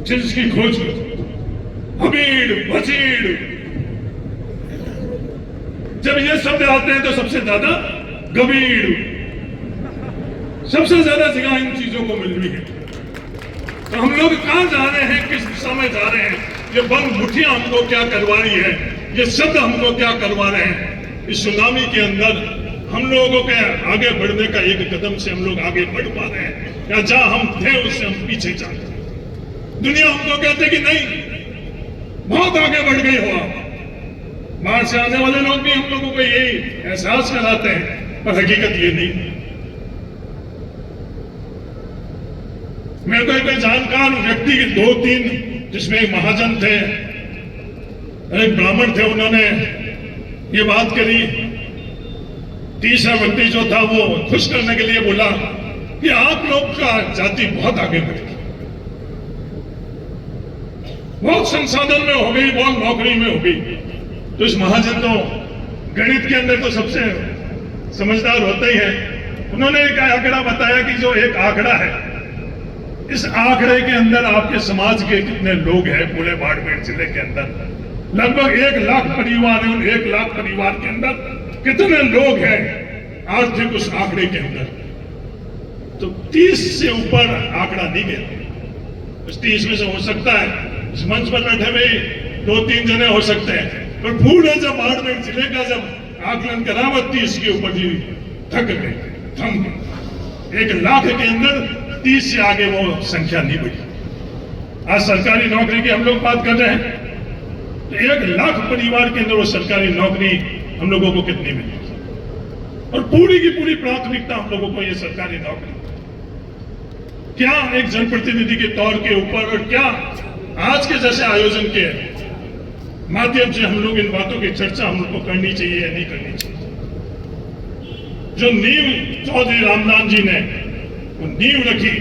जिसकी खोज हबीड़ बचीड़, जब ये शब्द आते हैं तो सबसे ज्यादा गबीड़, सबसे ज्यादा जगह इन चीजों को मिल रही है। तो हम लोग कहां जा रहे हैं, किस दिशा में जा रहे हैं, ये बंद मुठियां हमको क्या करवा रही है, ये शब्द हमको क्या करवा रहे हैं। इस सुनामी के अंदर हम लोगों के आगे बढ़ने का एक कदम से हम लोग आगे बढ़ पा रहे हैं, या जहां हम थे उससे हम पीछे जा रहे हैं। दुनिया हमको कहते कि नहीं बहुत आगे बढ़ गई हो आप, बाहर से आने वाले लोग भी हम लोगों को यही एहसास कराते हैं, पर हकीकत ये नहीं। मेरे को एक जानकार व्यक्ति के 2-3, जिसमें एक महाजन थे, एक ब्राह्मण थे, उन्होंने ये बात करी। तीसरा व्यक्ति जो था वो खुश करने के लिए बोला कि आप लोग का जाति बहुत आगे बढ़ गई, बहुत संसाधन में हो गई, बहुत नौकरी में हो गई। तो इस महाजन तो गणित के अंदर तो सबसे समझदार होता ही है। उन्होंने एक आंकड़ा बताया कि जो एक आंकड़ा है, इस आंकड़े के अंदर आपके समाज के कितने लोग हैं पूरे बाड़मेर जिले के अंदर, लगभग 1 लाख परिवार है। उन 1 लाख परिवार के अंदर कितने लोग हैं आर्थिक उस आंकड़े के अंदर। तो 30 से ऊपर आंकड़ा नहीं गया। उस 30 में से हो सकता है इस मंच पर बैठे हुए 2-3 जने हो सकते हैं, पर पूरे जब बाड़मेर जिले का जब आकलन करा, 30 के ऊपर जी थक गए, थम गए। 1 लाख के अंदर 30 से आगे वो संख्या नहीं बढ़ी। आज सरकारी नौकरी की हम लोग बात कर रहे हैं, तो 1 लाख परिवार के अंदर वो सरकारी नौकरी हम लोगों को कितनी मिली, और पूरी की पूरी प्राथमिकता हम लोगों को ये सरकारी नौकरी, क्या एक जनप्रतिनिधि के तौर के ऊपर, और क्या आज के जैसे आयोजन के माध्यम से हम लोग इन बातों की चर्चा हम लोग को करनी चाहिए या नहीं करनी चाहिए। जो नींव चौधरी रामदान जी ने वो नींव रखी,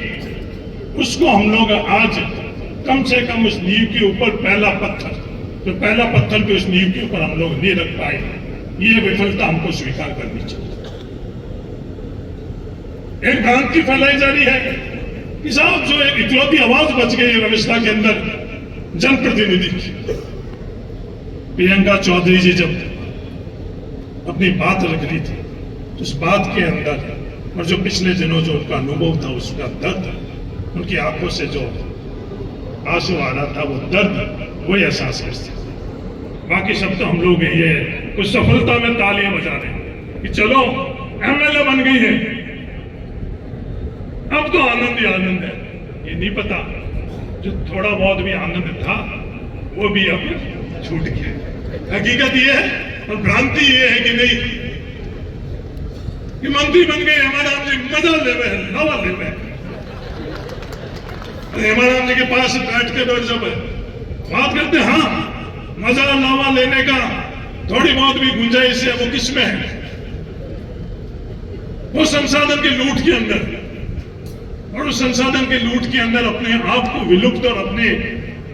उसको हम लोग आज कम से कम उस नींव के ऊपर पहला पत्थर पे उस नींव के ऊपर हम लोग नहीं रख पाए, ये विफलता हमको स्वीकार करनी चाहिए। एक भ्रांति फैलाई जा रही है कि साहब जो एक इकलौती आवाज बच गई व्यवस्था के अंदर जनप्रतिनिधि की, प्रियंका चौधरी जी जब अपनी बात रख रही थी, तो उस बात के अंदर और जो पिछले दिनों जो उनका अनुभव था, उसका दर्द, उनकी आंखों से जो आंसू आ रहा था, वो दर्द वो एहसास करते। बाकी सब तो हम लोग ये कुछ सफलता में तालियां बजा रहे हैं कि चलो एमएलए बन गई है, अब तो आनंद ही आनंद है। ये नहीं पता जो थोड़ा बहुत भी आनंद था वो भी अब छूट गया। हकीकत ये है और भ्रांति ये है कि नहीं कि मंत्री बन गए हेमाराम जी, मजा ले रहे हैं, नवा ले रहे हैं। हेमाराम जी के पास बैठ के बैठ जब बात करते, हाँ मजा लावा लेने का थोड़ी बहुत भी गुंजाइश है, वो किसमें है? वो संसाधन की लूट के अंदर, और उस संसाधन के लूट के अंदर अपने आप को विलुप्त और अपने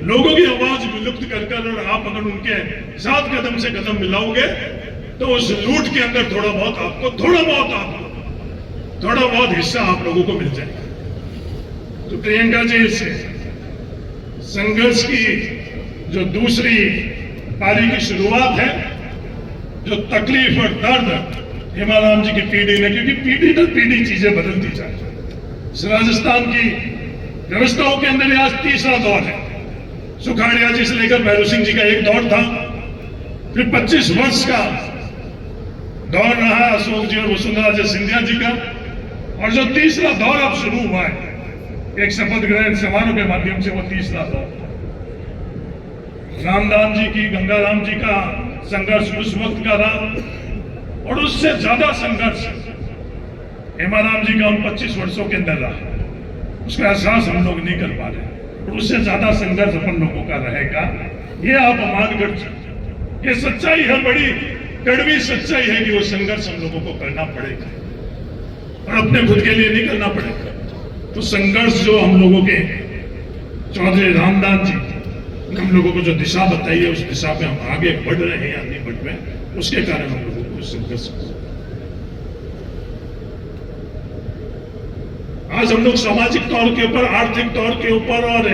लोगों की आवाज विलुप्त कर कर, और आप अगर उनके साथ कदम से कदम मिलाओगे तो उस लूट के अंदर थोड़ा बहुत हिस्सा आप लोगों को मिल जाएगा। तो प्रियंका जी से संघर्ष की जो दूसरी पारी की शुरुआत है, जो तकलीफ और दर्द हेमाराम जी की पीढ़ी ने, क्योंकि पीढ़ी दर पीढ़ी चीजें बदलती जाए। राजस्थान की व्यवस्थाओं के अंदर आज तीसरा दौर है। सुखाड़िया जी से लेकर भैरव सिंह जी का एक दौर था, फिर 25 वर्ष का दौर रहा अशोक जी और वसुंधरा जी सिंधिया जी का, और जो तीसरा दौर अब शुरू हुआ है एक शपथ ग्रहण समारोह के माध्यम से, वो तीसरा दौर रामदान जी की, गंगाराम जी का संघर्ष उस वक्त का रहा, और उससे ज्यादा संघर्ष हेमाराम जी का उन 25 वर्षों के अंदर रहा। उसका एहसास हम लोग नहीं कर पा रहे, और उससे ज्यादा संघर्ष अपन लोगों का रहेगा। ये आप मान कर, ये सच्चाई है, बड़ी कड़वी सच्चाई है कि वो संघर्ष हम लोगों को करना पड़ेगा, और अपने खुद के लिए नहीं करना पड़ेगा। तो संघर्ष जो हम लोगों के चौधरी रामदान जी ने हम लोगों को जो दिशा बताई है, उस दिशा में हम आगे बढ़ रहे हैं या नहीं बढ़ रहे, उसके कारण हम लोगों को संघर्ष। आज हम लोग सामाजिक तौर के ऊपर, आर्थिक तौर के ऊपर और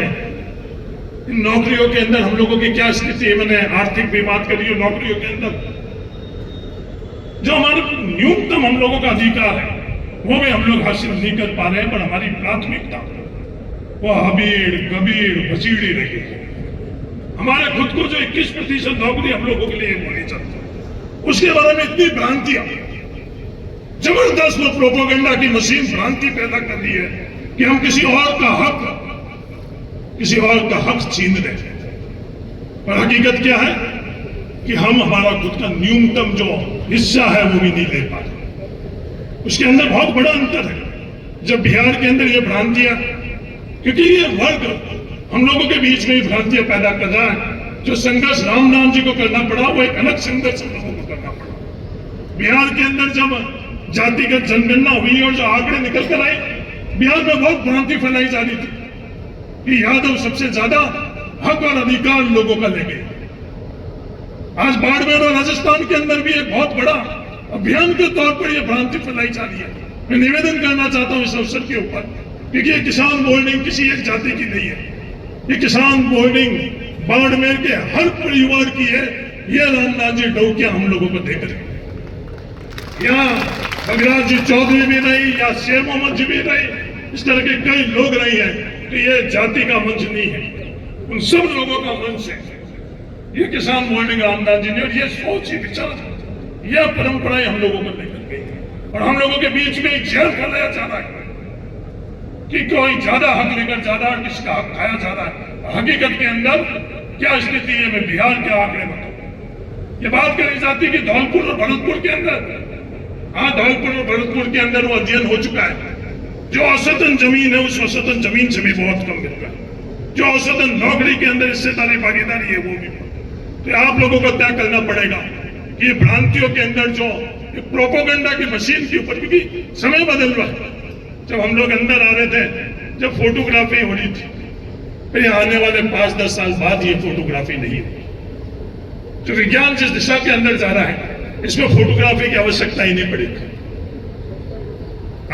इन नौकरियों के अंदर हम लोगों की क्या स्थिति है। मैंने आर्थिक भी बात करी है। नौकरियों के अंदर जो हमारे न्यूनतम हम लोगों का अधिकार है वो भी हम लोग हासिल नहीं कर पा रहे हैं, पर हमारी प्राथमिकता वो हबीड़ गबीड़ भसीड़ी रही है। हमारे खुद को जो 21% नौकरी हम लोगों के लिए होनी चाहिए, उसके बारे में इतनी भ्रांतियां, जबरदस्त वो प्रोपेगेंडा की मशीन भ्रांति पैदा कर दी है कि हम किसी और का हक छीन दें। पर हकीकत क्या है कि हम हमारा खुद का न्यूनतम जो हिस्सा है वो भी नहीं ले पा रहे। उसके अंदर बहुत बड़ा अंतर है। जब बिहार के अंदर ये भ्रांतियां, क्योंकि ये वर्ग हम लोगों के बीच में भ्रांतियां पैदा कर रहा है, जो संघर्ष राम जी को करना पड़ा वो एक अलग संघर्ष हम लोगों को करना पड़ा। बिहार के अंदर जब जातिगत जनगणना हुई और जो आंकड़े निकल कर आए, बिहार में बहुत भ्रांति फैलाई जा रही थी कि यादव सबसे ज्यादा हक और अधिकार लोगों का ले गए। आज बाड़मेर और राजस्थान के अंदर भी एक बहुत बड़ा अभियान के तौर पर यह भ्रांति फैलाई जा रही है। मैं निवेदन करना चाहता हूं इस अवसर के ऊपर, क्योंकि ये किसान बोर्डिंग किसी एक जाति की नहीं है। ये किसान बोर्डिंग बाड़मेर के हर परिवार की है। ये रामनाथ जी डोकिया हम लोगों को देख रहे हैं। यहाँ बगराज जी चौधरी भी नहीं या शेर मोहम्मद जी भी नहीं, इस तरह के कई लोग नहीं है। तो ये जाति का मंच नहीं है, उन सब लोगों का मंच है। ये किसान बोर्डिंग रामनाथ जी ने, और ये सोच ही विचार, यह परंपराएं हम लोगों को लेकर गई और हम लोगों के बीच में एक जहर फैलाया जा रहा है कि कोई ज्यादा हक लेकर ज्यादा किसका हक खाया जा रहा है। हकीकत के अंदर क्या स्थिति है, मैं बिहार के आंकड़े बताऊं। ये बात करी जाती कि धौलपुर और भरतपुर के अंदर, हाँ धौलपुर और भरतपुर के अंदर वो अध्ययन हो चुका है। जो औसतन जमीन है उस औसतन जमीन से भी बहुत कम मिलता है। जो औसतन नौकरी के अंदर हिस्सेदारी भागीदारी है वो भी। तो आप लोगों को तय करना पड़ेगा कि भ्रांतियों के अंदर जो प्रोपेगेंडा की मशीन के ऊपर, क्योंकि समय बदल रहा है। जब हम लोग अंदर आ रहे थे, जब फोटोग्राफी हो रही थी, फिर आने वाले 5-10 साल बाद ये फोटोग्राफी नहीं होगी। जो विज्ञान जिस दिशा के अंदर जा रहा है, इसमें फोटोग्राफी की आवश्यकता ही नहीं पड़ेगी।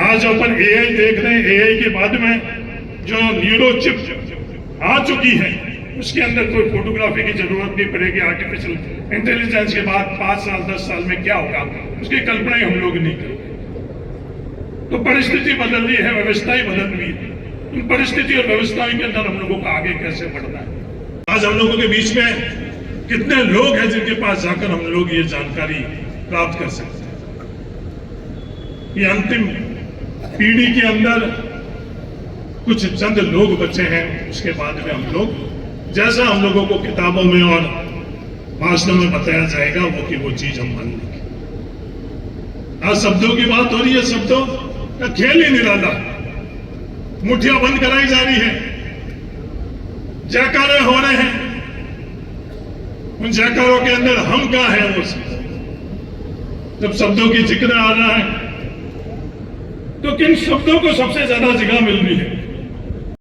आज अपन एआई देख रहे हैं, एआई के बाद में जो न्यूरो चिप आ चुकी है, उसके अंदर कोई फोटोग्राफी की जरूरत नहीं पड़ेगी। आर्टिफिशियल इंटेलिजेंस के बाद 5 साल 10 साल में क्या होगा, उसकी कल्पना ही हम लोग नहीं करेंगे। तो परिस्थिति बदल रही है, व्यवस्थाएं बदल रही है। उन परिस्थिति और व्यवस्थाओं के अंदर हम लोगों को आगे कैसे बढ़ना है। आज हम लोगों के बीच में कितने लोग हैं जिनके पास जाकर हम लोग ये जानकारी प्राप्त कर सकते हैं। ये अंतिम पीढ़ी के अंदर कुछ चंद लोग बचे हैं, उसके बाद में हम लोग जैसा हम लोगों को किताबों में और भाषणों में बताया जाएगा वो चीज हम मान लेंगे। आज शब्दों की बात हो रही है, शब्दों का खेल ही निराला, मुठ्ठियां बंद कराई जा रही है, जयकारे हो रहे हैं। उन जयकारों के अंदर हम क्या है, वो जब शब्दों की जिक्र आ रहा है तो किन शब्दों को सबसे ज्यादा जगह मिल रही है।